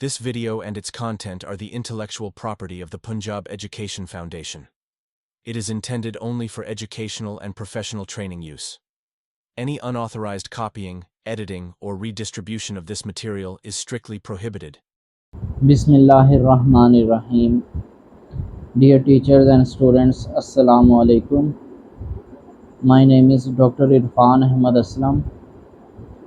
This video and its content are the intellectual property of the Punjab Education Foundation. It is intended only for educational and professional training use. Any unauthorized copying, editing, or redistribution of this material is strictly prohibited. Bismillahirrahmanirrahim. Dear teachers and students, Assalamu alaikum. My name is Dr. Irfan Ahmad Aslam,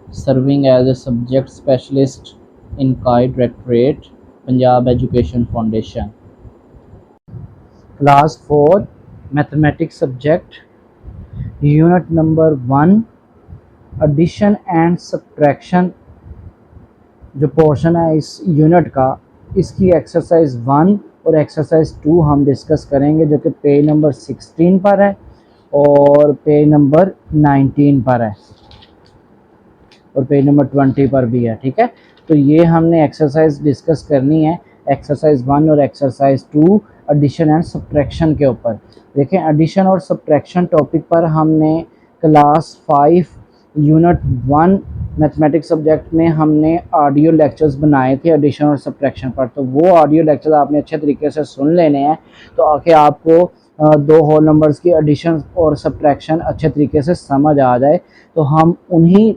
serving as a subject specialist in CAI Directorate, Punjab Education Foundation. Class 4, Mathematics subject, Unit number 1, Addition and Subtraction. जो portion है इस unit का, इसकी exercise 1 और exercise 2 हम discuss करेंगे, जो कि पेज नंबर 16 पर है और पेज नंबर 19 पर है और पेज नंबर 20 पर भी है। ठीक है, तो ये हमने एक्सरसाइज डिस्कस करनी है, एक्सरसाइज 1 और एक्सरसाइज 2 एडिशन एंड सब्ट्रैक्शन के ऊपर। देखें, एडिशन और सब्ट्रैक्शन टॉपिक पर हमने क्लास 5 यूनिट 1 मैथमेटिक्स सब्जेक्ट में हमने ऑडियो लेक्चर्स बनाए थे एडिशन और सब्ट्रैक्शन पर। तो वो ऑडियो लेक्चर्स आपने अच्छे तरीके से सुन लेने हैं, तो आके आपको दो होल नंबर्स की एडिशन और सब्ट्रैक्शन अच्छे तरीके से समझ आ जाए। तो हम उन्हीं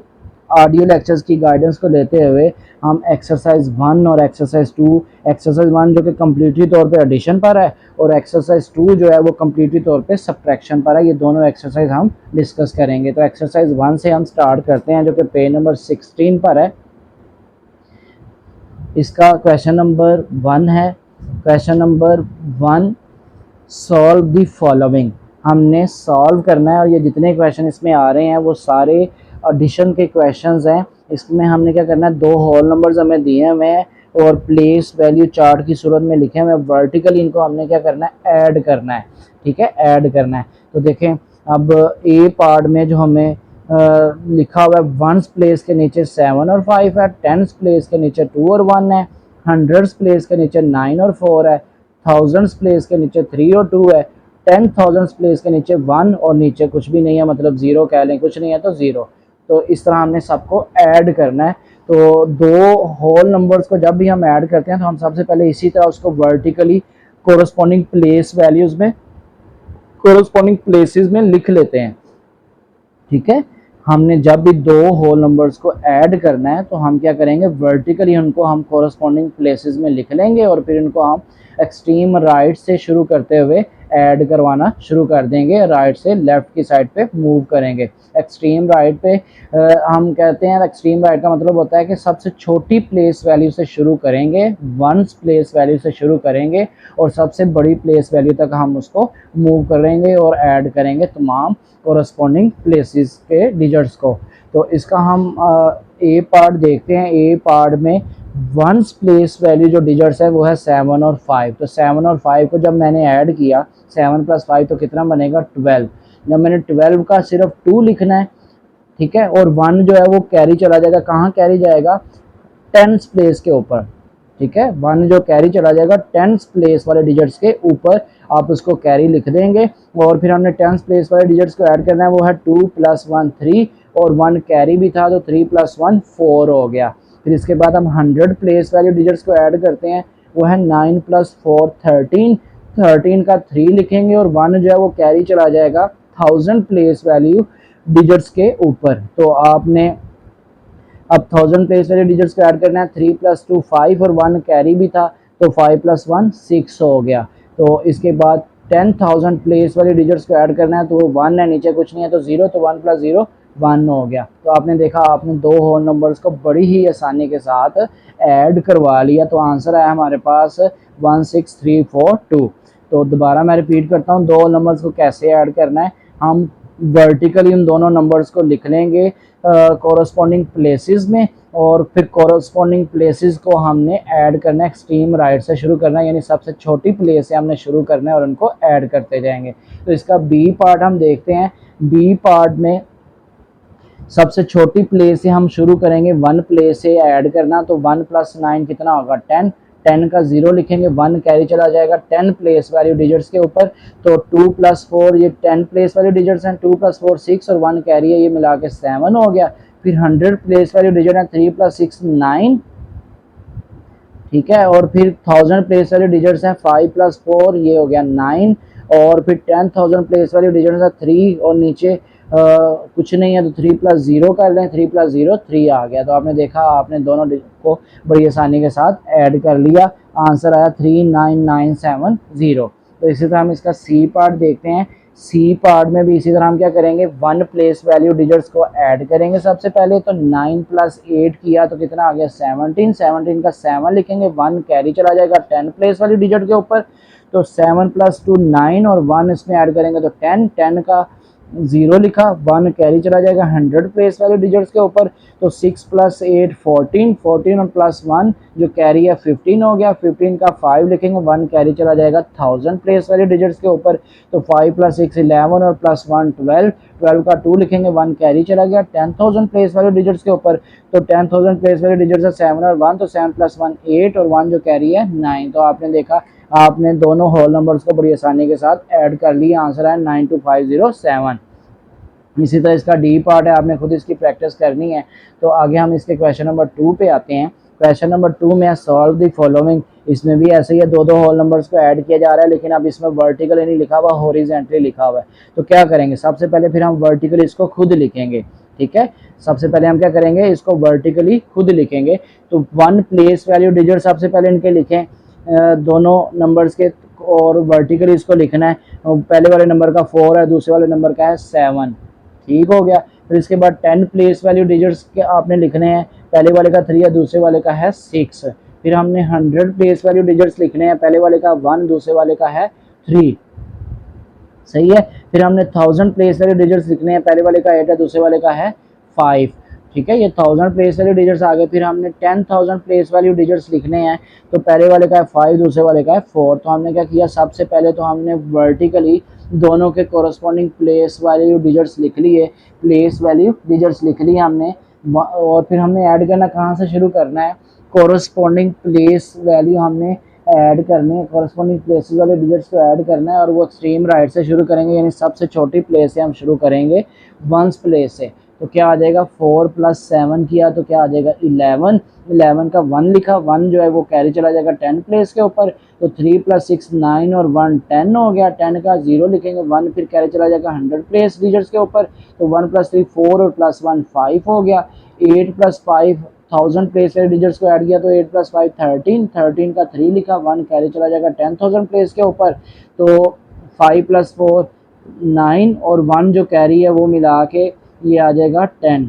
ऑडियो लेक्चर्स की गाइडेंस को लेते हुए हम एक्सरसाइज 1 और एक्सरसाइज 2, एक्सरसाइज 1 जो कि कम्प्लीटली तौर पे एडिशन पर है और एक्सरसाइज 2 जो है वो कम्प्लीटली तौर पे सब्ट्रैक्शन पर है, ये दोनों एक्सरसाइज हम डिस्कस करेंगे। तो एक्सरसाइज 1 से हम स्टार्ट करते हैं, जो कि पेज नंबर 16 पर है। इसका क्वेश्चन नंबर 1 है। Question number 1, solve the following. हमने सॉल्व करना है और ये जितने क्वेश्चन इसमें आ रहे हैं वो सारे एडिशन के क्वेश्चंस हैं। इसमें हमने क्या करना है, दो होल नंबर्स हमें दिए हुए हैं और प्लेस वैल्यू चार्ट की सूरत में लिखे हुए हैं। वर्टिकली इनको हमने क्या करना है, ऐड करना है। ठीक है, ऐड करना है। तो देखें, अब ए पार्ट में जो हमें लिखा हुआ है, वंस प्लेस के नीचे 7 और 5 है, टेंस प्लेस के नीचे 2 और 1 है, हंड्रेड्स प्लेस के नीचे 9 और 4 है, थाउजेंड्स प्लेस के नीचे 3 और 2 है, 10,000 प्लेस के नीचे 1 और नीचे कुछ भी नहीं है, मतलब 0 कह लें, कुछ नहीं है तो 0। तो इस तरह हमने सबको ऐड करना है। तो दो होल नंबर्स को जब भी हम ऐड करते हैं तो हम सबसे पहले इसी तरह उसको वर्टिकली कोरस्पॉन्डिंग प्लेस वैल्यूज में, कोरस्पॉन्डिंग प्लेसेस में लिख लेते हैं। ठीक है, हमने जब भी दो होल नंबर्स को ऐड करना है तो हम क्या करेंगे, वर्टिकली उनको हम कोरस्पॉन्डिंग प्लेसेस में लिख लेंगे और फिर इनको हम एक्सट्रीम राइट से शुरू करते हुए ऐड करवाना शुरू कर देंगे, राइट से लेफ्ट की साइड पे मूव करेंगे। एक्सट्रीम राइट पे हम कहते हैं, एक्सट्रीम राइट का मतलब होता है कि सबसे छोटी प्लेस वैल्यू से शुरू करेंगे, वंस प्लेस वैल्यू से शुरू करेंगे और सबसे बड़ी प्लेस वैल्यू तक हम उसको मूव करेंगे और ऐड करेंगे तमाम कोरस्पॉन्डिंग प्लेसेस के डिजिट्स को। तो इसका हम ए पार्ट देखते हैं। ए पार्ट में वंस प्लेस वैल्यू जो डिजिट्स है वो है 7 और 5। तो 7 और 5 को जब मैंने ऐड किया, 7 + 5 तो कितना बनेगा, 12। जब मैंने 12 का सिर्फ 2 लिखना है, ठीक है, और 1 जो है वो कैरी चला जाएगा, कहाँ कैरी जाएगा, 10th प्लेस के ऊपर। ठीक है, 1 जो कैरी चला जाएगा 10th प्लेस वाले डिजिट्स के ऊपर, आप उसको कैरी लिख देंगे। और फिर हमने 10th प्लेस वाले डिजिट्स को ऐड करना है, वो है 2 + 1 3 और 1 कैरी भी था, तो 3 + 1 4 हो गया। फिर इसके बाद हम 100 प्लेस वाले डिजिट्स को ऐड करते हैं, वो है 9 + 4 13, 13 का 3 लिखेंगे और 1 जो है वो कैरी चला जाएगा 1000 प्लेस वैल्यू डिजिट्स के ऊपर। तो आपने अब 1000 प्लेस वाले डिजिट्स को ऐड करना है, 3 + 2 5 और 1 कैरी भी था, तो 5 + 1 6 हो गया। तो इसके बाद 10,000 प्लेस वाले डिजिट्स को ऐड करना है, तो वो 1 है, नीचे कुछ नहीं है तो 0, तो 1 + 0 1 हो गया। तो आपने देखा, आपने दो होल नंबर्स को बड़ी ही आसानी के साथ ऐड करवा लिया। तो आंसर है हमारे पास 16342। तो दोबारा मैं रिपीट करता हूँ, दो नंबर्स को कैसे ऐड करना है। हम वर्टिकली उन दोनों नंबर्स को लिख लेंगे कोरस्पॉन्डिंग प्लेसेस में और फिर कोरस्पॉन्डिंग प्लेसेस को हमने ऐड करना है, एक्सट्रीम राइट से शुरू करना है, यानी सबसे छोटी प्लेस से हमने शुरू करना है और उनको ऐड करते जाएंगे। तो इसका बी पार्ट हम देखते हैं। बी पार्ट में सबसे छोटी प्लेस से हम शुरू करेंगे, 1 प्लेस से ऐड करना, तो 1 + 9 कितना होगा, 10, 10 का 0 लिखेंगे, 1 कैरी चला जाएगा 10 प्लेस वैल्यू डिजिट्स के ऊपर, तो 2 + 4 ये 10 प्लेस वैल्यू डिजिट्स हैं, 2 + 4 6 और 1 कैरी है, ये मिला के 7 हो गया। फिर 100 प्लेस वैल्यू डिजिट है, 3 + 6 9, ठीक है। और फिर 1000 प्लेस वाले डिजिट्स हैं 5 + 4 ये हो गया 9, और फिर 10,000 प्लेस वाले डिजिट्स है 3, और नीचे कुछ नहीं है तो 3 + 0 कर लें, 3 + 0 3 आ गया। तो आपने देखा आपने दोनों को बड़ी आसानी के साथ ऐड कर लिया, आंसर आया 39970। तो इसी तरह हम इसका सी पार्ट देखते हैं। सी पार्ट में भी इसी तरह हम क्या करेंगे, 1 प्लेस वैल्यू डिजिट्स को ऐड करेंगे सबसे पहले। तो 9 + 8 किया तो कितना आ गया 17, 17 का 7 लिखेंगे, 1 कैरी चला जाएगा 10 प्लेस वाली डिजिट के ऊपर। तो 7 + 2 9 और 1 इसमें ऐड करेंगे तो 10, 10 का 0 लिखा, 1 कैरी चला जाएगा 100 प्लेस वाले डिजिट्स के ऊपर। तो 6 + 8 14, 14 और +1 जो कैरी है 15 हो गया, 15 का 5 लिखेंगे, 1 कैरी चला जाएगा 1000 प्लेस वाले डिजिट्स के ऊपर। तो 5 + 6 11 और +1 12, 12 का 2 लिखेंगे, 1 कैरी चला गया 10,000 प्लेस वाले डिजिट्स के ऊपर। तो 10,000 प्लेस वाले डिजिट्स है 7 और 1, तो 7 + 1 8 और 1 जो कैरी है 9। तो आपने देखा आपने दोनों होल नंबर्स को बड़ी आसानी के साथ ऐड कर लिया, आंसर है 92507। इसी तरह इसका डी पार्ट है, आपने खुद इसकी प्रैक्टिस करनी है। तो आगे हम इसके क्वेश्चन नंबर 2 पे आते हैं। क्वेश्चन नंबर 2 में सॉल्व द फॉलोइंग। इसमें भी ऐसे ही है, दो होल नंबर्स को ऐड किया जा रहा है, लेकिन अब इसमें वर्टिकली नहीं लिखा हुआ, हॉरिजॉन्टली लिखा हुआ है। तो क्या करेंगे, सबसे पहले फिर हम वर्टिकली इसको खुद लिखेंगे। ठीक है, सबसे पहले हम क्या करेंगे, इसको वर्टिकली खुद लिखेंगे। तो 1 प्लेस वैल्यू डिजिट सबसे पहले इनके लिखें, दोनों नंबर्स के, और वर्टिकली इसको लिखना है। पहले वाले नंबर का 4 है, दूसरे वाले नंबर का है 7। ठीक हो गया। फिर इसके बाद 10 प्लेस वैल्यू डिजिट्स के आपने लिखने हैं, पहले वाले का 3 है, दूसरे वाले का है 6। फिर हमने 100 प्लेस वैल्यू डिजिट्स लिखने हैं, पहले वाले का 1, दूसरे वाले का है 3। सही है। फिर हमने 1000 प्लेस वैल्यू डिजिट्स लिखने हैं, पहले वाले का 8 है, दूसरे वाले का है 5। ठीक है, ये 1000 प्लेस वैल्यू डिजिट्स आ गए। फिर हमने 10,000 प्लेस वैल्यू डिजिट्स लिखने हैं, तो पहले वाले का है 5, दूसरे वाले का है 4। तो हमने क्या किया, सबसे पहले तो हमने वर्टिकली दोनों के कोरस्पॉन्डिंग प्लेस वैल्यू डिजिट्स लिख लिए, प्लेस वैल्यू डिजिट्स लिख लिए हमने। और फिर हमने ऐड करना कहाँ से शुरू करना है, कोरस्पॉन्डिंग प्लेस वैल्यू हमने ऐड करने हैं, कोरस्पॉन्डिंग प्लेसेस वाले डिजिट्स को ऐड करना है, और वो एक्सट्रीम राइट से शुरू करेंगे, यानी सबसे छोटी प्लेस से हम शुरू करेंगे, 1 प्लेस से। तो क्या आ जाएगा, 4 + 7 किया तो क्या आ जाएगा 11, 11 का 1 लिखा, 1 जो है वो कैरी चला जाएगा 10 प्लेस के ऊपर। तो 3 + 6 9 और 1 10 हो गया, 10 का 0 लिखेंगे, 1 फिर कैरी चला जाएगा 100 प्लेस डिजिट्स के ऊपर। तो 1 + 3 4 और +1 5 हो गया। 8 + 5 1000 प्लेस वाले डिजिट्स को ऐड किया, तो 8 + 5 13, 13 का 3 लिखा, 1 कैरी चला जाएगा 10,000 प्लेस के ऊपर। तो 5 + 4 9 और 1 जो कैरी है वो मिला के ये आ जाएगा 10।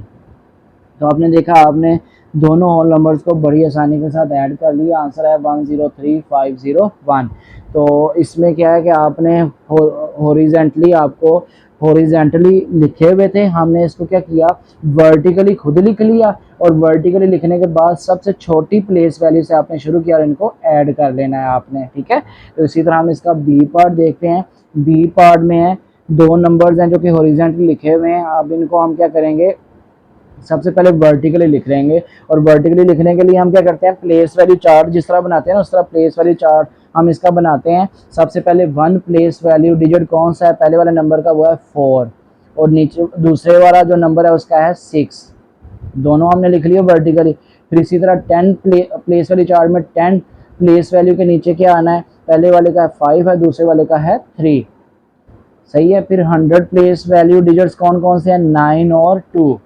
तो आपने देखा आपने दोनों होल नंबर्स को बड़ी आसानी के साथ ऐड कर लिया, आंसर है 103501। तो इसमें क्या है कि आपने हॉरिजॉन्टली आपको हॉरिजॉन्टली लिखे हुए थे, हमने इसको क्या किया, वर्टिकली खुद लिख लिया, और वर्टिकली लिखने के बाद सबसे छोटी प्लेस वैल्यू से आपने शुरू किया और इनको ऐड कर लेना है आपने। ठीक है, तो इसी तरह हम इसका बी पार्ट देखते हैं। बी पार्ट में है, दो नंबर्स हैं जो कि हॉरिजॉन्टली लिखे हुए हैं। अब इनको हम क्या करेंगे, सबसे पहले वर्टिकली लिख लेंगे, और वर्टिकली लिखने के लिए हम क्या करते हैं, प्लेस वैल्यू चार्ट जिस तरह बनाते हैं ना उस तरह प्लेस वैल्यू चार्ट हम इसका बनाते हैं। सबसे पहले 1 प्लेस वैल्यू डिजिट कौन सा है, पहले वाले नंबर का वो है 4, और नीचे दूसरे वाला जो नंबर है उसका है 6। दोनों हमने लिख लिया वर्टिकली। फिर इसी तरह 10 प्लेस वैल्यू चार्ट में 10 प्लेस वैल्यू के नीचे क्या आना है, पहले वाले का 5 है, दूसरे वाले का है 3। सही है। फिर 100 प्लेस वैल्यू डिजिट्स कौन कौन से हैं, 9 और 2।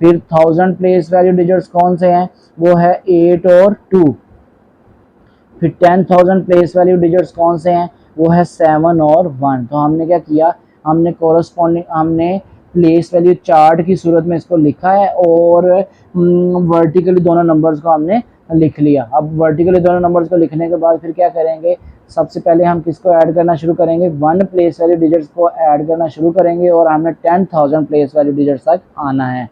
फिर 1000 प्लेस वैल्यू डिजिट्स कौन से हैं, वो है 8 और 2। फिर 10,000 प्लेस वैल्यू डिजिट्स कौन से हैं, वो है 7 और 1। तो हमने क्या किया, हमने कोरस्पॉन्डिंग हमने प्लेस वैल्यू चार्ट की सूरत में इसको लिखा है, और वर्टिकली दोनों नंबर्स को हमने लिख लिया। अब वर्टिकली दोनों नंबर्स को लिखने के बाद फिर क्या करेंगे, सबसे पहले हम किसको ऐड करना शुरू करेंगे, 1 प्लेस वैल्यू डिजिट्स को ऐड करना शुरू करेंगे, और हमें 10,000 प्लेस वैल्यू डिजिट्स तक आना है।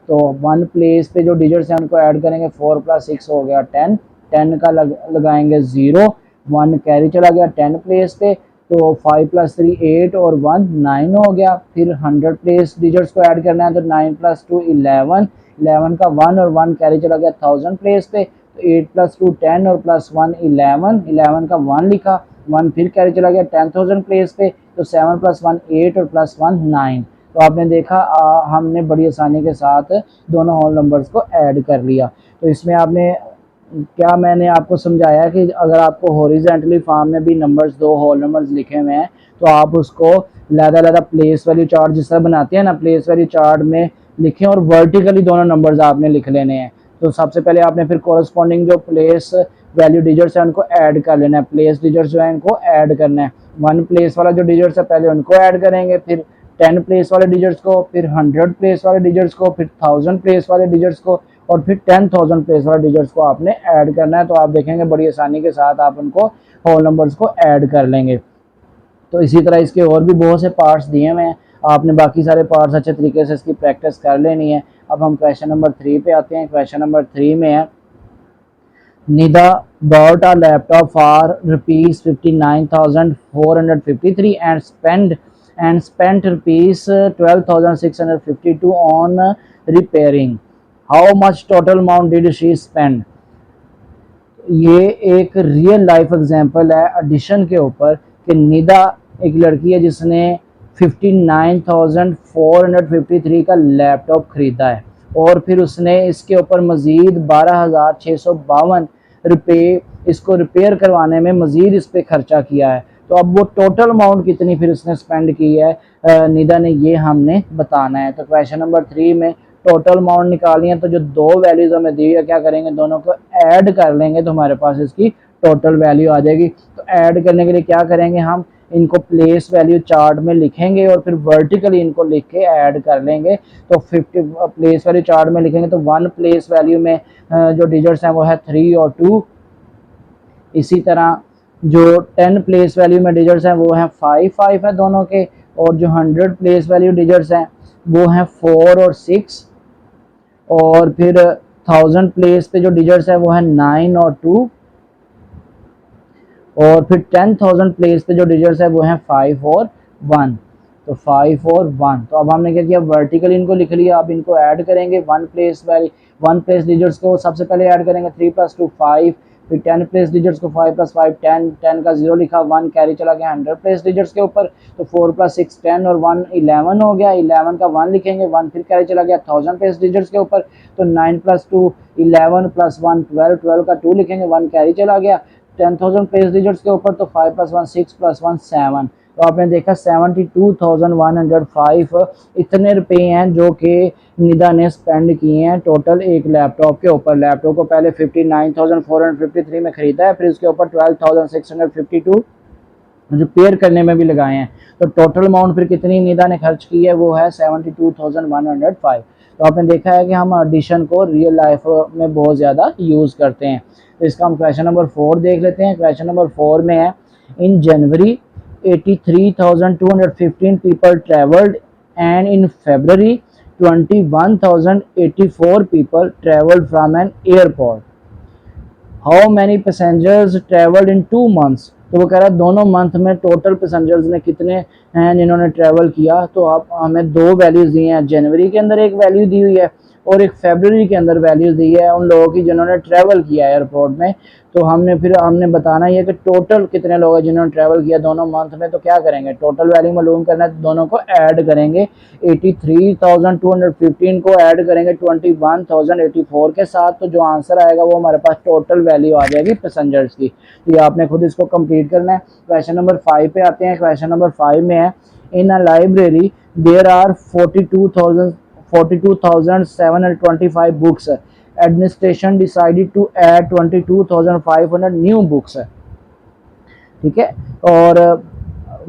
तो 1 प्लेस पे जो डिजिट्स हैं उनको ऐड करेंगे, 4 + 6 हो गया 10, 10 का लगाएंगे 0, 1 कैरी चला गया 10 प्लेस पे। तो 5 + 3 8 और 1 9 हो गया। फिर 100 प्लेस डिजिट्स को ऐड करना है, तो 9 + 2 11, 11 का 1 और 1 कैरी चला गया 1000 प्लेस पे। तो 8 + 2 10 और +1 11, 11 का 1 लिखा, 1 फिर कैरी चला गया 10,000 प्लेस पे। तो 7 + 1 8 और +1 9। तो आपने देखा हमने बड़ी आसानी के साथ दोनों होल नंबर्स को ऐड कर लिया। तो इसमें आपने क्या मैंने आपको समझाया कि अगर आपको हॉरिजेंटली फॉर्म में भी नंबर्स, दो होल नंबर्स लिखे हुए हैं तो आप उसको लहदा प्लेस वैल्यू चार्ट जिस तरह बनाते हैं ना, प्लेस वैल्यू चार्ट में लिखें और वर्टिकली दोनों नंबर्स आपने लिख लेने हैं। तो सबसे पहले आपने फिर कॉरस्पॉन्डिंग जो प्लेस वैल्यू डिजिट्स है उनको ऐड कर लेना है, प्लेस डिजिट्स जो है इनको ऐड करना है। 1 प्लेस वाला जो डिजिट्स है पहले उनको ऐड करेंगे, फिर 10 प्लेस वाले डिजिट्स को, फिर 100 प्लेस वाले डिजिट्स को, फिर 1000 प्लेस वाले डिजिट्स को और फिर 10,000 प्लेस वाले डिजिट्स को आपने ऐड करना है। तो आप देखेंगे बड़ी आसानी के साथ आप उनको होल नंबर्स को ऐड कर लेंगे। तो इसी तरह इसके और भी बहुत से पार्ट्स दिए हुए हैं, आपने बाकी सारे पार्ट्स अच्छे तरीके से इसकी प्रैक्टिस कर लेनी है। अब हम क्वेश्चन नंबर 3 पे आते हैं। क्वेश्चन नंबर 3 में है, Nida bought a laptop for rupees 59,453 and spent rupees 12,652 on repairing. How much total amount did she spend? ये एक रियल लाइफ एग्जांपल है एडिशन के ऊपर कि निदा एक लड़की है जिसने 59,453 का लैपटॉप खरीदा है और फिर उसने इसके ऊपर मज़ीद 12,652 रुपये इसको रिपेयर करवाने में मज़ीद इस पर खर्चा किया है। तो अब वो टोटल अमाउंट कितनी फिर उसने स्पेंड की है निदा ने, ये हमने बताना है। तो क्वेश्चन नंबर 3 में टोटल अमाउंट निकालनी है, तो जो दो वैल्यूज हमें दी है क्या करेंगे, दोनों को ऐड कर लेंगे तो हमारे पास इसकी टोटल वैल्यू आ जाएगी। तो ऐड करने के लिए क्या करेंगे, हम इनको प्लेस वैल्यू चार्ट में लिखेंगे और फिर वर्टिकली इनको लिख के ऐड कर लेंगे। तो 50 प्लेस वैल्यू चार्ट में लिखेंगे तो 1 प्लेस वैल्यू में जो डिजिट्स हैं वो है 3 और 2। इसी तरह जो 10 प्लेस वैल्यू में डिजिट्स हैं वो हैं 5 है दोनों के, और जो 100 प्लेस वैल्यू डिजिट्स हैं वो हैं 4 और 6, और फिर 1000 प्लेस पे जो डिजिट्स है वो है 9 और 2, और फिर 10,000 प्लेस पे जो डिजिट्स है वो हैं 5 और 1। तो 5 और 1, तो अब हमने क्या किया, वर्टिकली इनको लिख लिया। अब इनको ऐड करेंगे 1 प्लेस डिजिट्स को सबसे पहले ऐड करेंगे, 3 + 2 5, फिर 10 प्लेस डिजिट्स को 5 + 5 10, 10 का 0 लिखा, 1 कैरी चला गया 100 प्लेस डिजिट्स के ऊपर, तो 4 + 6 10 और 1 11 हो गया, 11 का 1 लिखेंगे, 1 फिर कैरी चला गया 1000 प्लेस डिजिट्स के ऊपर, तो 9 + 2 11 + 1 12, 12 का 2 लिखेंगे, 1 कैरी चला गया 10,000 प्लेस डिजिट्स के ऊपर, तो 5 + 1 6 + 1 7। तो आपने देखा 72,105 इतने रुपए हैं जो कि निदा ने स्पेंड किए हैं टोटल एक लैपटॉप के ऊपर। लैपटॉप को पहले 59,453 में खरीदा है, फिर उसके ऊपर 12,652 रिपेयर करने में भी लगाए हैं। तो टोटल अमाउंट फिर कितनी निदा ने खर्च की है वो है 72,105। तो आपने देखा है कि हम एडिशन को रियल लाइफ में बहुत ज़्यादा यूज़ करते हैं। तो इसका हम क्वेश्चन नंबर 4 देख लेते हैं। क्वेश्चन नंबर 4 में है, इन जनवरी 83,215 people traveled and in February 21,084 people traveled from an airport. How many passengers traveled in 2 months? तो वो कह रहा है दोनों मंथ में टोटल पैसेंजर्स ने कितने हैं जिन्होंने ट्रैवल किया। तो आप हमें दो वैल्यूज़ दी हैं, जनवरी के अंदर एक वैल्यू दी हुई है और एक फरवरी के अंदर वैल्यूज़ दी है उन लोगों की जिन्होंने ट्रैवल किया एयरपोर्ट में। तो हमने बताना है कि टोटल कितने लोग हैं जिन्होंने ट्रैवल किया दोनों मंथ में। तो क्या करेंगे, टोटल वैल्यू मालूम करना है, तो दोनों को ऐड करेंगे। 83,215 को ऐड करेंगे 21,084 के साथ, तो जो आंसर आएगा वो हमारे पास टोटल वैल्यू आ जाएगी पैसेंजर्स की। तो ये आपने खुद इसको कंप्लीट करना है। क्वेश्चन नंबर 5 पे आते हैं। क्वेश्चन नंबर 5 में है, in a library there are 42,725 books, administration decided to add 22,500 new books. ठीक है, और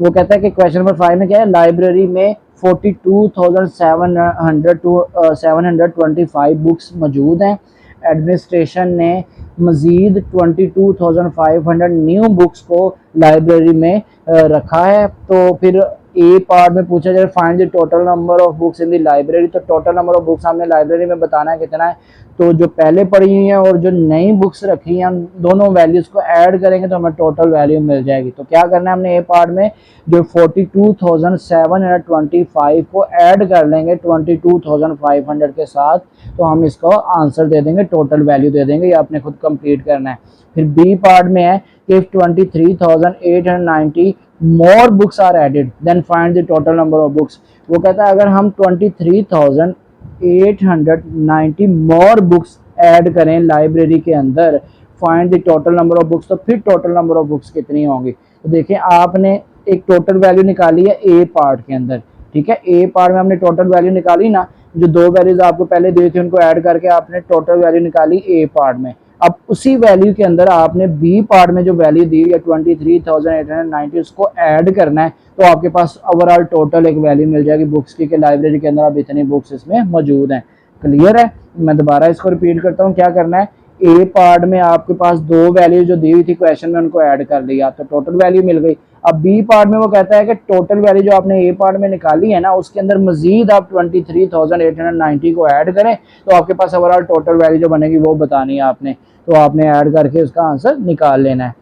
वो कहता है कि क्वेश्चन नंबर 5 में क्या है, लाइब्रेरी में 42,725 बुक्स मौजूद हैं, एडमिनिस्ट्रेशन ने मज़ीद 22,500 न्यू बुक्स को लाइब्रेरी में रखा है। तो फिर ए पार्ट में पूछा जाए find the total number of books in the library. तो टोटल नंबर ऑफ बुक्स हमने लाइब्रेरी में बताना है कितना है। तो जो पहले पढ़ी हुई हैं और जो नई बुक्स रखी हैं, हम दोनों वैल्यूज़ को ऐड करेंगे तो हमें टोटल वैल्यू मिल जाएगी। तो क्या करना है, हमने ए पार्ट में जो 42,725 को ऐड कर लेंगे 22,500 के साथ, तो हम इसको आंसर दे देंगे, टोटल वैल्यू दे देंगे। ये आपने खुद कंप्लीट करना है। फिर बी पार्ट में है कि 23,890 more books are added then find the total number of books. वो कहता है अगर हम 23,890 मोर बुक्स ऐड करें लाइब्रेरी के अंदर, find the total number of books, तो फिर टोटल नंबर ऑफ बुक्स कितनी होंगी। तो देखिए आपने एक टोटल वैल्यू निकाली है ए पार्ट के अंदर, ठीक है, ए पार्ट में हमने टोटल वैल्यू निकाली ना, जो दो वैल्यूज आपको पहले दी थी उनको ऐड करके आपने टोटल वैल्यू निकाली ए पार्ट में। अब उसी वैल्यू के अंदर आपने बी पार्ट में जो वैल्यू दी है 23,890 उसको ऐड करना है, तो आपके पास ओवरऑल टोटल एक वैल्यू मिल जाएगी बुक्स की, लाइब्रेरी के अंदर अब इतनी बुक्स इसमें मौजूद हैं। क्लियर है, मैं दोबारा इसको रिपीट करता हूँ। क्या करना है, ए पार्ट में आपके पास दो वैल्यू जो दी हुई थी क्वेश्चन में उनको ऐड कर लिया तो टोटल वैल्यू मिल गई। अब बी पार्ट में वो कहता है कि टोटल वैल्यू जो आपने ए पार्ट में निकाली है ना उसके अंदर मजीद आप 23,890 को ऐड करें, तो आपके पास ओवरऑल टोटल वैल्यू जो बनेगी वो बतानी है आपने, तो आपने ऐड करके उसका आंसर निकाल लेना है।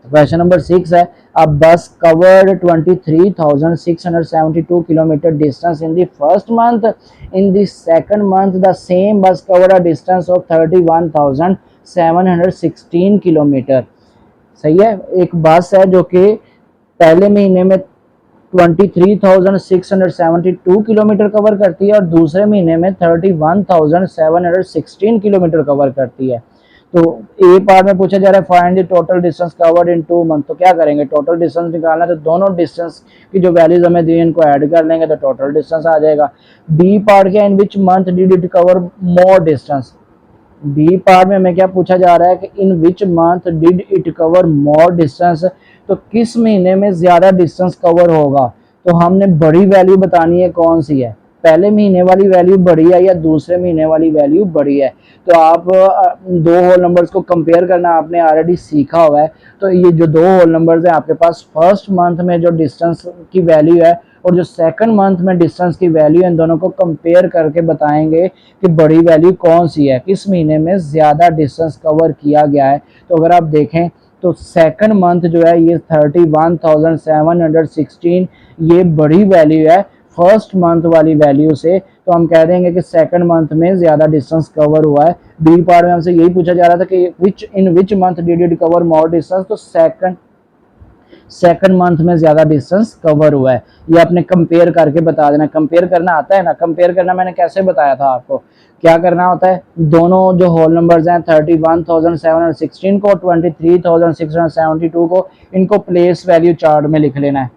क्वेश्चन नंबर 6 है, a bus covered 23,672 kilometer distance in the first month. In the second month, the same bus covered a distance of 31,716 kilometer. सही है, एक बस है जो कि पहले महीने में 23,672 किलोमीटर कवर करती है और दूसरे महीने में 31,716 किलोमीटर कवर करती है। तो ए पार्ट में पूछा जा रहा है find the total distance covered in 2 month, तो क्या करेंगे, टोटल डिस्टेंस निकालना है तो दोनों डिस्टेंस की जो वैल्यूज हमें दी इनको ऐड कर लेंगे तो टोटल डिस्टेंस आ जाएगा। बी पार्ट के in which month did it cover more distance, B part में हमें क्या पूछा जा रहा है कि in which month did it cover more distance, तो किस महीने में ज्यादा डिस्टेंस कवर होगा, तो हमने बड़ी वैल्यू बतानी है कौन सी है, पहले महीने वाली वैल्यू बड़ी है या दूसरे महीने वाली वैल्यू बड़ी है। तो आप दो होल नंबर्स को कंपेयर करना आपने ऑलरेडी सीखा हुआ है, तो ये जो दो होल नंबर्स हैं आपके पास फर्स्ट मंथ में जो डिस्टेंस की वैल्यू है और जो सेकंड मंथ में डिस्टेंस की वैल्यू है, इन दोनों को कंपेयर करके बताएंगे कि बड़ी वैल्यू कौन सी है, किस महीने में ज़्यादा डिस्टेंस कवर किया गया है। तो अगर आप देखें तो सेकंड मंथ जो है ये 31,716 ये बड़ी वैल्यू है फर्स्ट मंथ वाली वैल्यू से, तो हम कह देंगे कि सेकंड मंथ में ज़्यादा डिस्टेंस कवर हुआ है। बी पार्ट में हमसे यही पूछा जा रहा था कि विच month did it cover more distance, तो सेकंड मंथ में ज़्यादा डिस्टेंस कवर हुआ है। ये आपने कंपेयर करके बता देना, कंपेयर करना आता है ना, कंपेयर करना मैंने कैसे बताया था आपको, क्या करना होता है, दोनों जो होल नंबर्स हैं 31,716 को 23,672 को इनको प्लेस वैल्यू चार्ट में लिख लेना है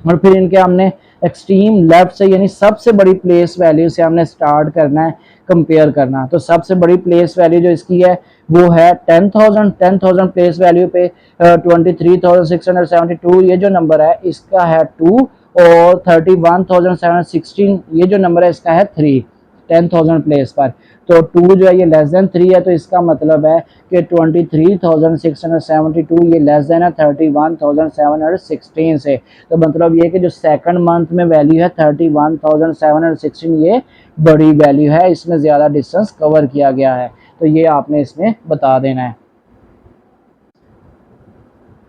और फिर इनके हमने एक्सट्रीम लेफ्ट से यानी सबसे बड़ी प्लेस वैल्यू से हमने स्टार्ट करना है कंपेयर करना। तो सबसे बड़ी प्लेस वैल्यू जो इसकी है वो है 10,000 प्लेस वैल्यू पे 23,672 ये जो नंबर है इसका है 2 और 31,716 ये जो नंबर है इसका है 3 10,000 प्लेस पर। तो 2 जो है ये लेस देन 3 है, तो इसका मतलब है कि 23,672 ये लेस देन है 31,716 से। तो मतलब ये कि जो सेकंड मंथ में वैल्यू है 31,716 ये बड़ी वैल्यू है, इसमें ज़्यादा डिस्टेंस कवर किया गया है, तो ये आपने इसमें बता देना है।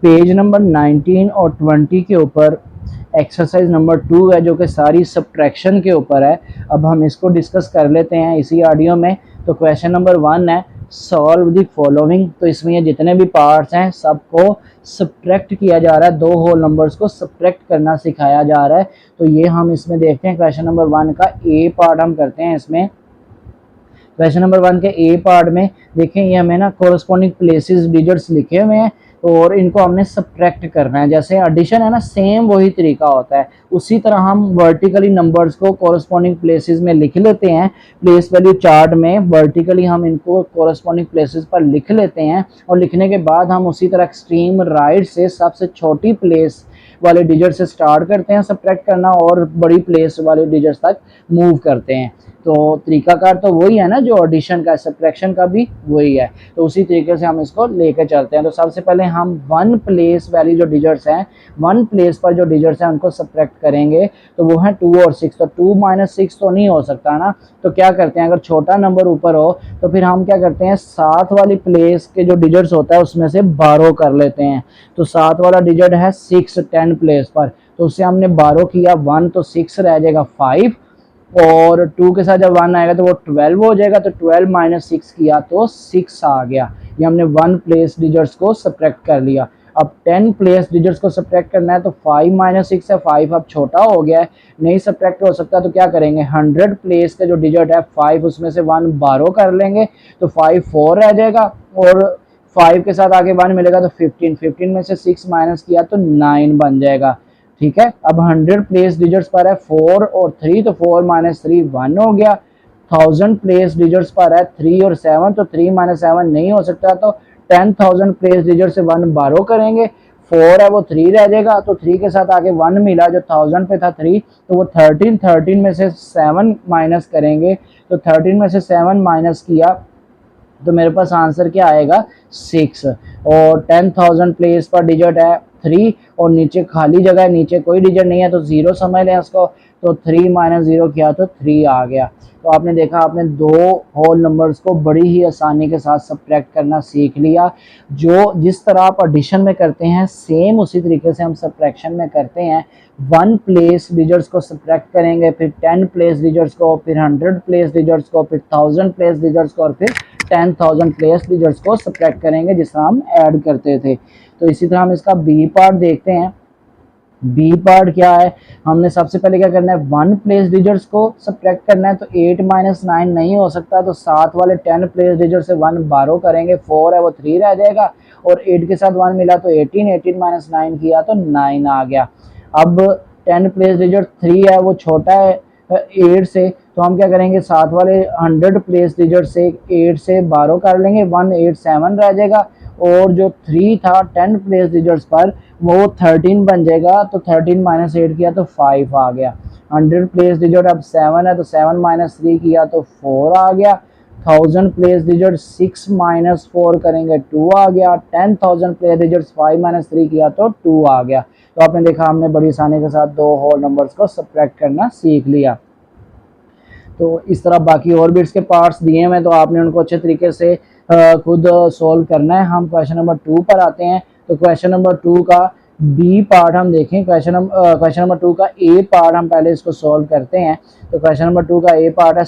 पेज नंबर 19 और 20 के ऊपर एक्सरसाइज नंबर 2 है जो कि सारी सब्ट्रैक्शन के ऊपर है। अब हम इसको डिस्कस कर लेते हैं इसी ऑडियो में। तो क्वेश्चन नंबर 1 है सॉल्व द फॉलोइंग, तो इसमें ये जितने भी पार्ट्स हैं सबको सब्ट्रैक्ट किया जा रहा है, दो होल नंबर्स को सब्ट्रैक्ट करना सिखाया जा रहा है। तो ये हम इसमें देखते हैं क्वेश्चन नंबर 1 का ए पार्ट हम करते हैं। इसमें क्वेश्चन नंबर 1 के ए पार्ट में देखें ये हमें ना कोरस्पॉन्डिंग प्लेसेस डिजिट्स लिखे हुए हैं और इनको हमने सब्ट्रैक्ट करना है। जैसे एडिशन है ना सेम वही तरीका होता है, उसी तरह हम वर्टिकली नंबर्स को कोरस्पॉन्डिंग प्लेसेस में लिख लेते हैं। प्लेस वैल्यू चार्ट में वर्टिकली हम इनको कोरस्पॉन्डिंग प्लेसेस पर लिख लेते हैं और लिखने के बाद हम उसी तरह एक्सट्रीम राइट से सबसे छोटी प्लेस वाले डिजिट से स्टार्ट करते हैं सब्ट्रैक्ट करना और बड़ी प्लेस वाले डिजिट्स तक मूव करते हैं। तो तरीकाकार तो वही है ना जो एडिशन का, सब्ट्रैक्शन का भी वही है, तो उसी तरीके से हम इसको लेकर चलते हैं। तो सबसे पहले हम वन प्लेस वाली जो डिजिट्स हैं, वन प्लेस पर जो डिजिट्स हैं उनको सब्ट्रैक्ट करेंगे, तो वो है 2 और 6। तो 2 - 6 तो नहीं हो सकता ना, तो क्या करते हैं अगर छोटा नंबर ऊपर हो तो फिर हम क्या करते हैं 7 वाली प्लेस के जो डिजिट्स होता है उसमें से 12 कर लेते हैं। तो 7 वाला डिजिट है 6 10 प्लेस पर, तो उससे हमने 12 किया 1, तो 6 रह जाएगा 5 और 2 के साथ जब 1 आएगा तो वो 12 हो जाएगा। तो 12 - 6 किया तो 6 आ गया। ये हमने वन प्लेस डिजिट्स को सब्ट्रैक्ट कर लिया। अब 10 प्लेस डिजिट्स को सब्ट्रैक्ट करना है तो 5 माइनस 6 है, 5 अब छोटा हो गया है, नहीं सब्ट्रैक्ट हो सकता, तो क्या करेंगे 100 प्लेस का जो डिजिट है 5 उसमें से 1 बारो कर लेंगे तो 5 4 रह जाएगा और 5 के साथ आगे 1 मिलेगा तो 15, 15 में से 6 माइनस किया तो 9 बन जाएगा। ठीक है, अब 100 प्लेस डिजिट्स पर है 4 और 3 तो 4 माइनस 3 1 हो गया। 1000 प्लेस डिजिट्स पर है 3 और 7 तो 3 माइनस 7 नहीं हो सकता, तो 10,000 प्लेस डिजिट से 1 बारो करेंगे, 4 है वो 3 रह जाएगा, तो 3 के साथ आगे 1 मिला जो 1000 पे था 3 तो वो 13, 13 में से 7 माइनस करेंगे तो 13 में से 7 माइनस किया तो मेरे पास आंसर क्या आएगा 6। और 10,000 प्लेस पर डिजिट है 3 और नीचे खाली जगह है, नीचे कोई डिजिट नहीं है तो 0 समझ लें उसको, तो 3 माइनस 0 किया तो 3 आ गया। तो आपने देखा आपने दो होल नंबर्स को बड़ी ही आसानी के साथ सब्ट्रैक्ट करना सीख लिया। जो जिस तरह आप एडिशन में करते हैं सेम उसी तरीके से हम सब्ट्रैक्शन में करते हैं। 1 प्लेस डिजिट्स को सब्ट्रैक्ट करेंगे, फिर 10 प्लेस डिजिट्स को, फिर 100 प्लेस डिजिट्स को, फिर 1000 प्लेस डिजिट्स को और फिर 10,000 प्लेस डिजिट्स को सब्ट्रैक्ट करेंगे जिस तरह हम ऐड करते थे। तो इसी तरह हम इसका बी पार्ट देखते हैं। बी पार्ट क्या है, हमने सबसे पहले क्या करना है 1 प्लेस डिजिट्स को सब्ट्रैक्ट करना है, तो 8 माइनस 9 नहीं हो सकता, तो साथ वाले 10 प्लेस डिजिट से 1 बारो करेंगे, 4 है वो 3 रह जाएगा और 8 के साथ 1 मिला तो 18, 18 माइनस 9 किया तो 9 आ गया। अब 10 प्लेस डिजिट 3 है वो छोटा है 8 से, तो हम क्या करेंगे साथ वाले 100 प्लेस डिजिट से 8 से बारो कर लेंगे, 187 रह जाएगा और जो 3 था 10 प्लेस डिजिट्स पर वो 13 बन जाएगा, तो 13 माइनस 8 किया तो 5 आ गया। 100 प्लेस डिजिट अब 7 है तो 7 माइनस 3 किया तो 4 आ गया। 1000 प्लेस डिजिट 6 माइनस 4 करेंगे 2 आ गया। 10,000 प्लेस डिजिट 5 माइनस 3 किया तो 2 आ गया। तो आपने देखा हमने बड़ी आसानी के साथ दो होल नंबर्स को सब्ट्रैक्ट करना सीख लिया। तो इस तरह बाकी और बिट्स के पार्ट्स दिए हैं तो आपने उनको अच्छे तरीके से खुद सॉल्व करना है। हम क्वेश्चन नंबर 2 पर आते हैं। तो क्वेश्चन नंबर 2 का बी पार्ट हम देखें, क्वेश्चन नंबर 2 का ए पार्ट हम पहले इसको सॉल्व करते हैं। तो क्वेश्चन नंबर 2 का ए पार्ट है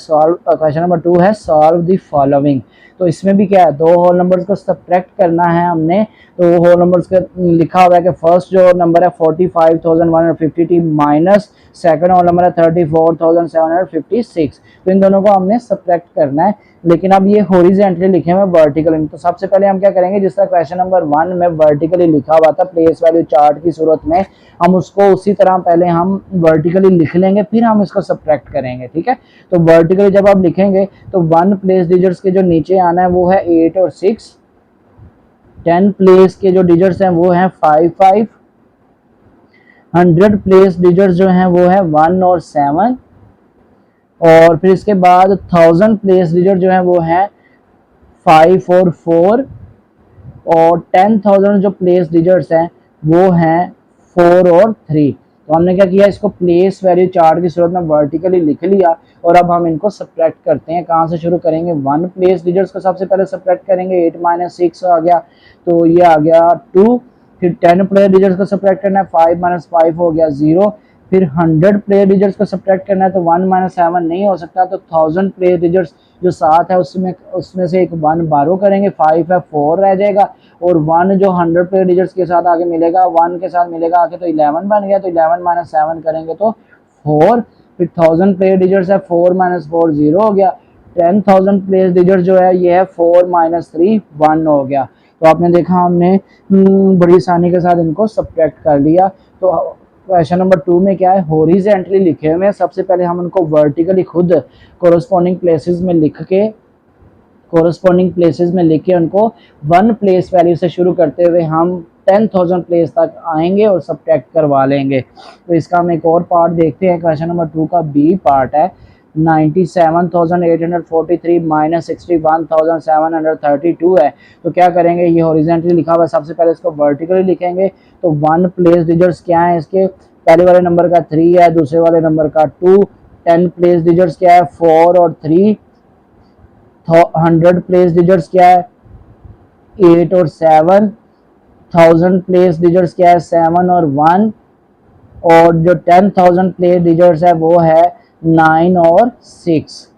क्वेश्चन नंबर 2 है सॉल्व द फॉलोइंग। तो इसमें भी क्या है दो होल नंबर्स को सब्ट्रैक्ट करना है हमने। तो होल नंबर्स का लिखा हुआ है कि फर्स्ट जो नंबर है 45,150 माइनस सेकंड होल नंबर है 34,756। तो इन दोनों को हमने सब्ट्रैक्ट करना है, लेकिन अब ये हॉरिजॉन्टली लिखे हुए वर्टिकली। तो सबसे पहले हम क्या करेंगे, जिस तरह क्वेश्चन नंबर 1 में वर्टिकली लिखा हुआ था प्लेस वैल्यू चार्ट की सूरत में, हम उसको उसी तरह पहले हम वर्टिकली लिख लेंगे फिर हम इसको सब्ट्रैक्ट करेंगे। ठीक है, तो वर्टिकली जब आप लिखेंगे तो 1 प्लेस डिजिट्स के जो नीचे आना है वो है 8 और 6। 10 प्लेस के जो डिजिट्स हैं वो हैं 5, 5। 100 प्लेस डिजिट्स जो हैं वो है 1 और 7। और फिर इसके बाद 1000 प्लेस डिजिट जो है वो है 5 और 4। और 10,000 जो प्लेस डिजिट्स हैं वो हैं 4 और 3। तो हमने क्या किया, इसको प्लेस वैल्यू चार्ट की सूरत में वर्टिकली लिख लिया और अब हम इनको सब्ट्रैक्ट करते हैं। कहाँ से शुरू करेंगे, 1 प्लेस डिजिट्स को सबसे पहले सब्ट्रैक्ट करेंगे, 8 माइनस 6 आ गया तो ये आ गया 2। फिर 10 प्लेस डिजिट्स को सब्ट्रैक्ट करना है, 5 माइनस 5 हो गया 0। फिर 100 प्लेस डिजिट्स को सब्ट्रैक्ट करना है तो 1 माइनस 7 नहीं हो सकता, तो 1000 प्लेस डिजिट्स जो 7 है उसमें से एक 1 बारो करेंगे, 5 है 4 रह जाएगा और 1 जो 100 प्लेस डिजिट्स के साथ आगे मिलेगा 1 के साथ मिलेगा आगे तो 11 बन गया, तो 11 माइनस 7 करेंगे तो 4। फिर 1000 प्लेस डिजिट्स है 4 माइनस 4 0 हो गया। 10,000 प्लेस डिजिट्स जो है ये है 4 माइनस 3 1 हो गया। तो आपने देखा हमने बड़ी आसानी के साथ इनको सब्ट्रैक्ट कर लिया। तो क्वेश्चन नंबर 2 में क्या है, हॉरिजॉन्टली लिखे हुए हैं, सबसे पहले हम उनको वर्टिकली खुद कोरस्पॉन्डिंग प्लेसेस में लिख के उनको 1 प्लेस वैल्यू से शुरू करते हुए हम 10,000 प्लेस तक आएंगे और सब्ट्रैक्ट करवा लेंगे। तो इसका हम एक और पार्ट देखते हैं। क्वेश्चन नंबर 2 का बी पार्ट है 97,843 माइनस 61,732 है। तो क्या करेंगे, ये हॉरिजॉन्टली लिखा हुआ है, सबसे पहले इसको वर्टिकली लिखेंगे। तो 1 प्लेस डिजिट्स क्या है इसके, पहले वाले नंबर का 3 है, दूसरे वाले नंबर का 2। 10 प्लेस डिजिट्स क्या है 4 और 3। 100 प्लेस डिजिट्स क्या है 8 और 7। 1000 प्लेस डिजिट्स क्या है 7 और 1। और जो 10,000 प्लेस डिजिट्स है वो है 9 और 6।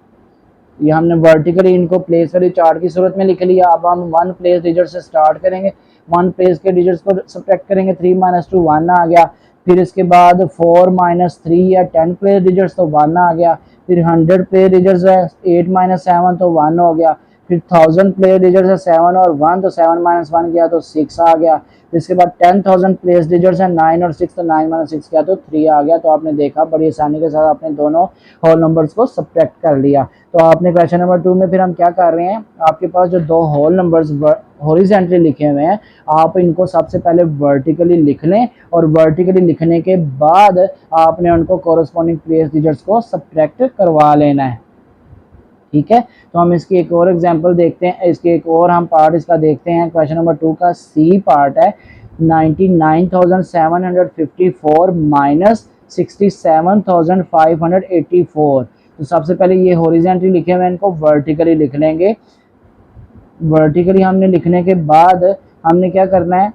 ये हमने वर्टिकली इनको प्लेस वैल्यू चार्ट की सूरत में लिख लिया। अब हम 1 प्लेस डिजिट से स्टार्ट करेंगे। 1 प्लेस के डिजिट्स को सब्ट्रैक्ट करेंगे 3 माइनस 2 1 आ गया। फिर इसके बाद 4 माइनस 3 या 10 प्लेस डिजिट्स तो 1 आ गया। फिर 100 प्लेस डिजिट्स है 8 माइनस 7 तो 1 हो गया। फिर 1000 प्लेस डिजिट्स है 7 और 1 तो 7 माइनस 1 किया तो 6 आ गया। इसके बाद 10,000 प्लेस डिजिट्स है 9 और 6 तो 9 माइनस 6 किया तो 3 आ गया। तो आपने देखा बड़ी आसानी के साथ आपने दोनों होल नंबर्स को सब्ट्रैक्ट कर लिया। तो आपने क्वेश्चन नंबर 2 में फिर हम क्या कर रहे हैं, आपके पास जो दो होल नंबर्स हॉरिजॉन्टली लिखे हुए हैं आप इनको सबसे पहले वर्टिकली लिख लें और वर्टिकली लिखने के बाद आपने उनको कोरस्पॉन्डिंग प्लेस डिजिट्स को सब्ट्रैक्ट करवा लेना है। ठीक है, तो हम इसकी एक और एग्जांपल देखते हैं, इसके एक और हम पार्ट इसका देखते हैं। क्वेश्चन नंबर 2 का सी पार्ट है 99,754 माइनस 67,584। तो सबसे पहले ये हॉरिजॉन्टली लिखे हुए हैं, इनको वर्टिकली लिख लेंगे। वर्टिकली हमने लिखने के बाद हमने क्या करना है,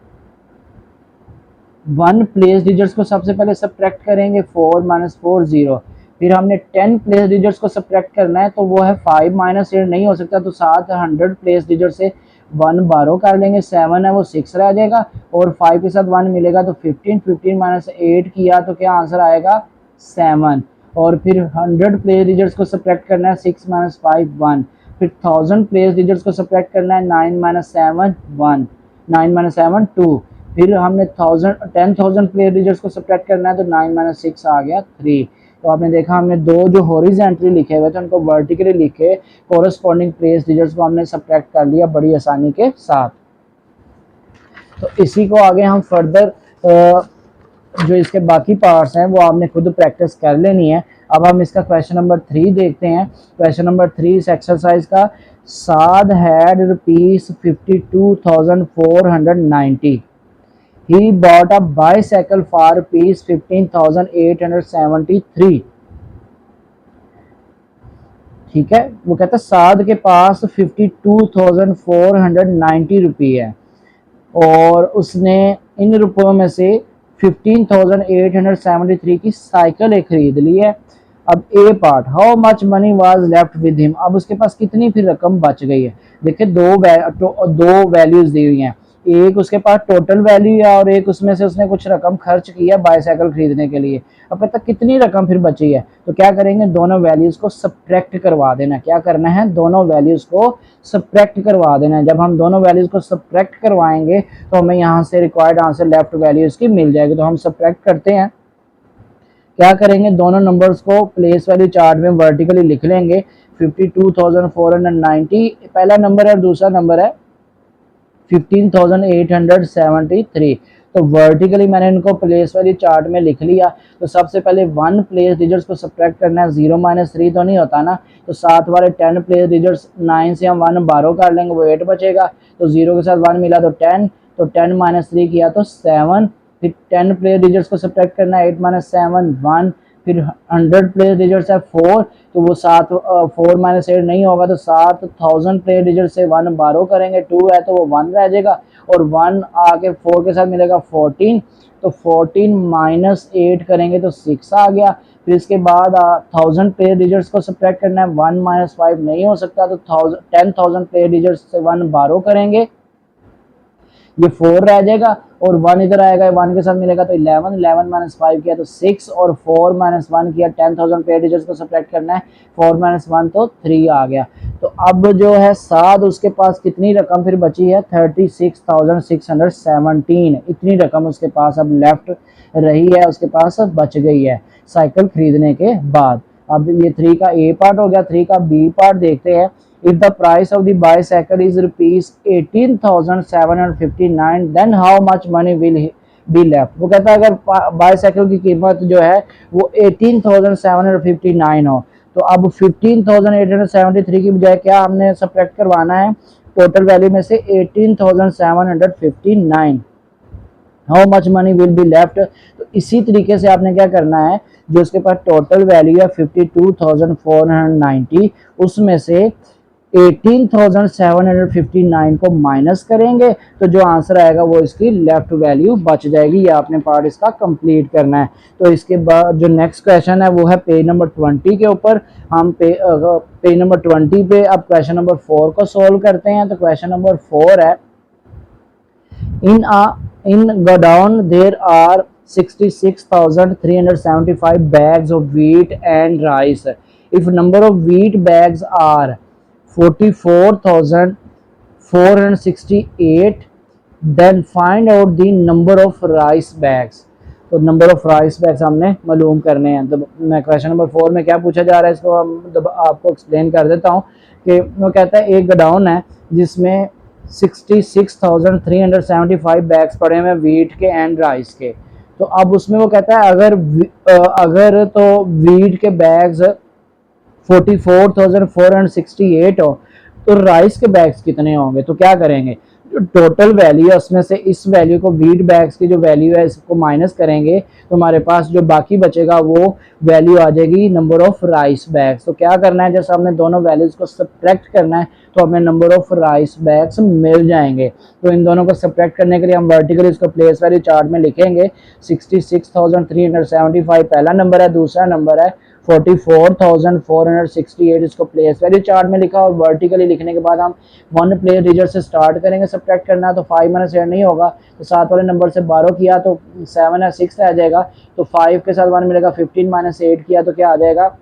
1 प्लेस डिजिट्स को सबसे पहले सब्ट्रैक्ट करेंगे 4 माइनस 4 0। फिर हमने 10 प्लेस डिजिट्स को सब्ट्रैक्ट करना है तो वो है 5 माइनस 8 नहीं हो सकता तो साथ 100 प्लेस डिजिट से 1 बारो कर लेंगे, 7 है वो 6 रह जाएगा और 5 के साथ 1 मिलेगा तो 15 माइनस 8 किया तो क्या आंसर आएगा 7। और फिर 100 प्लेस डिजिट्स को सब्ट्रैक्ट करना है 6 माइनस 5 1। फिर 1000 प्लेस डिजिट्स को सब्ट्रैक्ट करना है 9 माइनस 7 1, 9 माइनस 7 2। फिर हमने 10,000 प्लेस डिजिट्स को सब्ट्रैक्ट करना है तो 9 माइनस 6 आ गया 3। तो आपने देखा हमने दो जो हॉरिजॉन्टली लिखे हुए थे उनको वर्टिकली लिखे, कोरस्पॉन्डिंग प्लेस डिजिट्स को हमने सब्ट्रैक्ट कर लिया बड़ी आसानी के साथ। तो इसी को आगे हम फर्दर जो इसके बाकी पार्ट्स हैं वो आपने खुद प्रैक्टिस कर लेनी है। अब हम इसका क्वेश्चन नंबर 3 देखते हैं। क्वेश्चन नंबर 3 इस एक्सरसाइज का, साद had ₹52,490। He bought a bicycle for ₹15,873। ठीक है, वो कहता है साद के पास 52,490 रुपये है और उसने इन रुपयों में से 15,873 की साइकिल एक खरीद ली है। अब A part, how much money was left with him, अब उसके पास कितनी फिर रकम बच गई है। देखिए दो वैल्यूज दी हुई हैं, एक उसके पास टोटल वैल्यू है और एक उसमें से उसने कुछ रकम खर्च की है बाईसाइकिल खरीदने के लिए। अब पता कितनी रकम फिर बची है, तो क्या करेंगे दोनों वैल्यूज को सब्ट्रैक्ट करवा देना। क्या करना है, दोनों वैल्यूज को सब्ट्रैक्ट करवा देना है। जब हम दोनों वैल्यूज को सब्ट्रैक्ट करवाएंगे तो हमें यहाँ से रिक्वायर्ड आंसर लेफ्ट वैल्यूज की मिल जाएगी। तो हम सब्ट्रैक्ट करते हैं, क्या करेंगे दोनों नंबर्स को प्लेस वैल्यू चार्ट में वर्टिकली लिख लेंगे। 52,490 पहला नंबर है और दूसरा नंबर है 15,873। तो वर्टिकली मैंने इनको प्लेस वैल्यू चार्ट में लिख लिया। तो सबसे पहले 1 प्लेस डिजिट्स को सब्ट्रैक्ट करना है, 0 माइनस 3 तो नहीं होता ना, तो साथ वाले 10 प्लेस डिजिट्स 9 से हम 1 बारो कर लेंगे, वो 8 बचेगा। तो 0 के साथ 1 मिला तो 10, तो 10 माइनस 3 किया तो 7। फिर 10 प्लेस डिजिट्स को सब्ट्रैक्ट करना है, 8 माइनस 7 1। फिर 100 प्लेस डिजिट्स है 4, तो वो 4 माइनस 8 नहीं होगा तो 7,000 प्लेस डिजिट से 1 बारो करेंगे, 2 है तो वो 1 रह जाएगा और 1 आके 4 के साथ मिलेगा 14। तो 14 माइनस 8 करेंगे तो 6 आ गया। फिर इसके बाद 1000 प्लेस डिजिट्स को सब्ट्रैक्ट करना है, 1 माइनस 5 नहीं हो सकता तो 10,000 प्लेस डिजिट्स से 1 बारो करेंगे, ये 4 रह जाएगा और 1 इधर आएगा, 1 के साथ मिलेगा तो 11, 11 माइनस 5 किया तो 6 और 4 माइनस 1 किया। 10,000 प्लेस डिजिट्स को सब्ट्रैक्ट करना है, 4 माइनस 1 तो 3 आ गया। तो अब जो है साद उसके पास कितनी रकम फिर बची है, 36,617। इतनी रकम उसके पास अब लेफ्ट रही है, उसके पास बच गई है साइकिल खरीदने के बाद। अब ये 3 का ए पार्ट हो गया। 3 का बी पार्ट देखते हैं। If the price of the bicycle is ₹18,759, then how much money will be left? वो कहता है अगर बाईसाइकिल की कीमत जो है वो 18,759 हो तो अब 15,873 की बजाय क्या हमने सब्ट्रैक्ट करवाना है, टोटल वैल्यू में से 18,759, how much money will be left. तो इसी तरीके से आपने क्या करना है, जो उसके पास टोटल वैल्यू है 52,490 उसमें से 18,759 को माइनस करेंगे तो जो आंसर आएगा वो इसकी लेफ्ट वैल्यू बच जाएगी। ये आपने पार्ट इसका कंप्लीट करना है। तो इसके बाद जो नेक्स्ट क्वेश्चन है वो है पेज नंबर 20 के ऊपर। हम पेज नंबर 20 पे अब क्वेश्चन नंबर 4 को सॉल्व करते हैं। तो क्वेश्चन नंबर 4 है In godown there are 66,375 bags of wheat and rice. If number of wheat bags are 44,468, then find out the number of rice bags. तो नंबर ऑफ राइस बैग्स हमने मालूम करने हैं। तो मैं क्वेश्चन नंबर 4 में क्या पूछा जा रहा है इसको हम आपको एक्सप्लेन कर देता हूँ कि वो कहता है एक गोडाउन है जिसमें 66,375 बैग्स पड़े हुए हैं वीट के एंड राइस के। तो अब उसमें वो कहता है अगर तो वीट के बैग्स 44,468 हो तो राइस के बैग्स कितने होंगे। तो क्या करेंगे, जो टोटल वैल्यू है उसमें से इस वैल्यू को वीट बैग्स की जो वैल्यू है इसको माइनस करेंगे तो हमारे पास जो बाकी बचेगा वो वैल्यू आ जाएगी नंबर ऑफ राइस बैग्स। तो क्या करना है, जैसे हमने दोनों वैल्यूज को सब्ट्रैक्ट करना है तो हमें नंबर ऑफ राइस बैग्स मिल जाएंगे। तो इन दोनों को सब्ट्रैक्ट करने के लिए हम वर्टिकली इसको प्लेस वैल्यू चार्ट में लिखेंगे। 66,375 पहला नंबर है, दूसरा नंबर है 44,468, इसको प्लेस वैल्यू चार्ट में लिखा और वर्टिकली लिखने के बाद हम वन प्लेस डिजिट से स्टार्ट करेंगे सब्ट्रैक्ट करना। तो 5 - 8 नहीं होगा तो 7 वाले नंबर से 12 किया तो 7 या 6 आ जाएगा। तो 5 के साथ 1 मिलेगा, 15 - 8 किया तो क्या आ जाएगा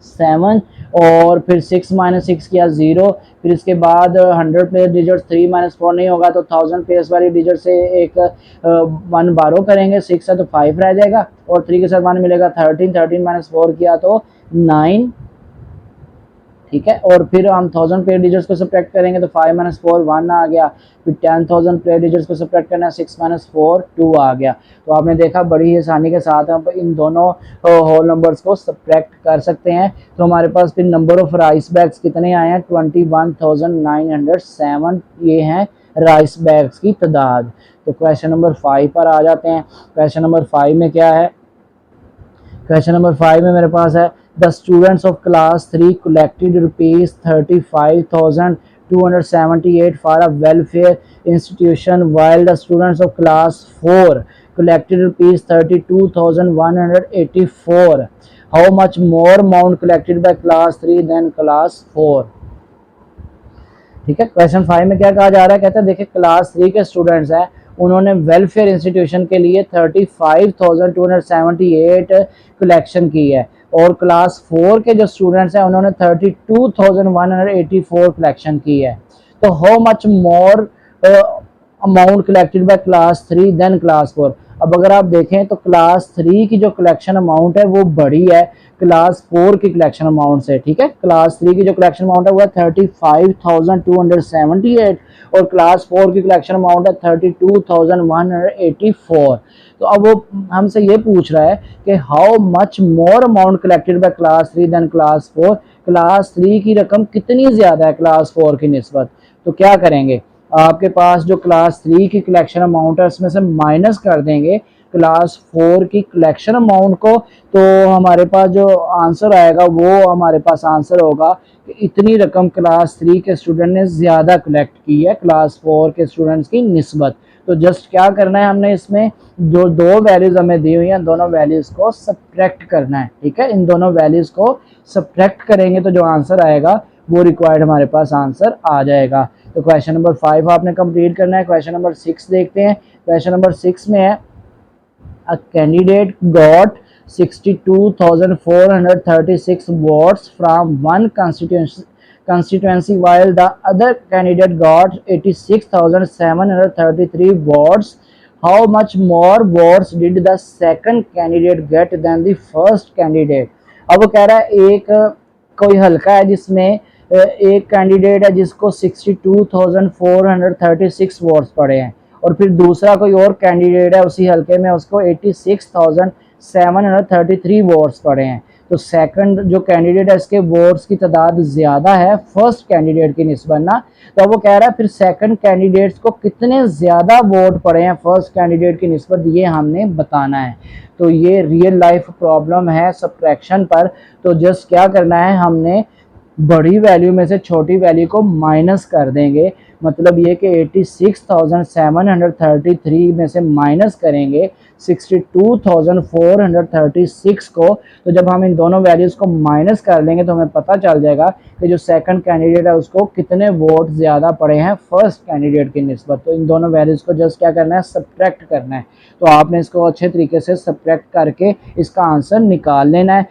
7 और फिर 6 - 6 किया 0। फिर इसके बाद 100 प्लेस डिजिट 3 - 4 नहीं होगा तो 1000 प्लेस वाली डिजिट से एक 1 बारो करेंगे, 6 है तो 5 रह जाएगा और 3 के साथ 1 मिलेगा 13, 13 - 4 किया तो 9, ठीक है। और फिर हम 1000 प्लेस डिजिट्स को सब्ट्रैक्ट करेंगे तो 5 - 4 1 आ गया। फिर 10,000 प्लेस डिजिट्स को सब्ट्रैक्ट करना है 6 - 4 2 आ गया। तो आपने देखा बड़ी आसानी के साथ हम इन दोनों होल नंबर्स को सब्ट्रैक्ट कर सकते हैं। तो हमारे पास फिर नंबर ऑफ राइस बैग्स कितने आए हैं 21,907, ये हैं राइस बैग्स की तादाद। तो क्वेश्चन नंबर 5 पर आ जाते हैं। क्वेश्चन नंबर 5 में क्या है, क्वेश्चन नंबर 5 में मेरे पास है the students of class 3 collected ₹35,278 for a welfare institution while the students of class 4 collected ₹32,184. How much more amount collected by class 3 than class 4? ठीक है। क्वेश्चन 5 में क्या कहा जा रहा है, कहता है देखिए क्लास 3 के स्टूडेंट्स हैं, उन्होंने वेलफेयर इंस्टीट्यूशन के लिए 35,278 कलेक्शन की है और क्लास 4 के जो स्टूडेंट्स हैं उन्होंने 32,184 कलेक्शन की है। तो how much more amount collected by class 3 than class 4। अब अगर आप देखें तो क्लास 3 की जो कलेक्शन अमाउंट है वो बड़ी है क्लास 4 की कलेक्शन अमाउंट से, ठीक है। क्लास 3 की जो कलेक्शन अमाउंट है वो है 35,278 और क्लास 4 की कलेक्शन अमाउंट है 32,184। तो अब वो हमसे ये पूछ रहा है कि how much more amount collected by class 3 than class 4, class 3 की रकम कितनी ज़्यादा है क्लास 4 की निस्बत। तो क्या करेंगे, आपके पास जो क्लास 3 की कलेक्शन अमाउंट है उसमें से माइनस कर देंगे क्लास 4 की कलेक्शन अमाउंट को। तो हमारे पास जो आंसर आएगा वो हमारे पास आंसर होगा कि इतनी रकम क्लास 3 के स्टूडेंट ने ज़्यादा कलेक्ट की है क्लास 4 के स्टूडेंट्स की निस्बत। तो जस्ट क्या करना है, हमने इसमें जो दो वैल्यूज़ हमें दी हुई हैं दोनों वैल्यूज़ को सब्ट्रैक्ट करना है, ठीक है। इन दोनों वैल्यूज़ को सब्ट्रैक्ट करेंगे तो जो आंसर आएगा वो रिक्वायर्ड हमारे पास आंसर आ जाएगा। तो क्वेश्चन नंबर 5 आपने कंप्लीट करना है। क्वेश्चन नंबर 6 देखते हैं। क्वेश्चन नंबर 6 में है a candidate got 62,436 votes from one constituency while the other candidate got 86,733 votes. How much more votes did the second candidate get than the first candidate? अब वो कह रहा है एक कोई हल्का है जिसमें एक कैंडिडेट है जिसको 62,436 वोट्स पड़े हैं और फिर दूसरा कोई और कैंडिडेट है उसी हल्के में उसको 86,733 वोट्स पड़े हैं। तो सेकंड जो कैंडिडेट है इसके वोट्स की तादाद ज़्यादा है फर्स्ट कैंडिडेट की निस्बत ना। तो वो कह रहा है फिर सेकंड कैंडिडेट्स को कितने ज़्यादा वोट पड़े हैं फर्स्ट कैंडिडेट की निस्बत, ये हमने बताना है। तो ये रियल लाइफ प्रॉब्लम है सब्ट्रैक्शन पर। तो जस्ट क्या करना है, हमने बड़ी वैल्यू में से छोटी वैल्यू को माइनस कर देंगे। मतलब ये कि 86,733 में से माइनस करेंगे 62,436 को, तो जब हम इन दोनों वैल्यूज़ को माइनस कर लेंगे तो हमें पता चल जाएगा कि जो सेकंड कैंडिडेट है उसको कितने वोट ज़्यादा पड़े हैं फर्स्ट कैंडिडेट की निस्बत। तो इन दोनों वैल्यूज़ को जस्ट क्या करना है, सब्ट्रैक्ट करना है। तो आपने इसको अच्छे तरीके से सब्ट्रैक्ट करके इसका आंसर निकाल लेना है।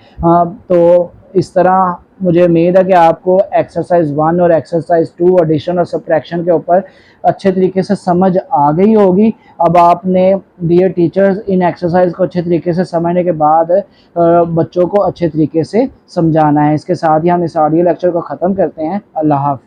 तो इस तरह मुझे उम्मीद है कि आपको एक्सरसाइज 1 और एक्सरसाइज 2 एडिशन और सब्ट्रैक्शन के ऊपर अच्छे तरीके से समझ आ गई होगी। अब आपने डियर टीचर्स इन एक्सरसाइज को अच्छे तरीके से समझने के बाद बच्चों को अच्छे तरीके से समझाना है। इसके साथ ही हम इस ऑडियो लेक्चर को ख़त्म करते हैं। अल्लाह हाफ़िज़।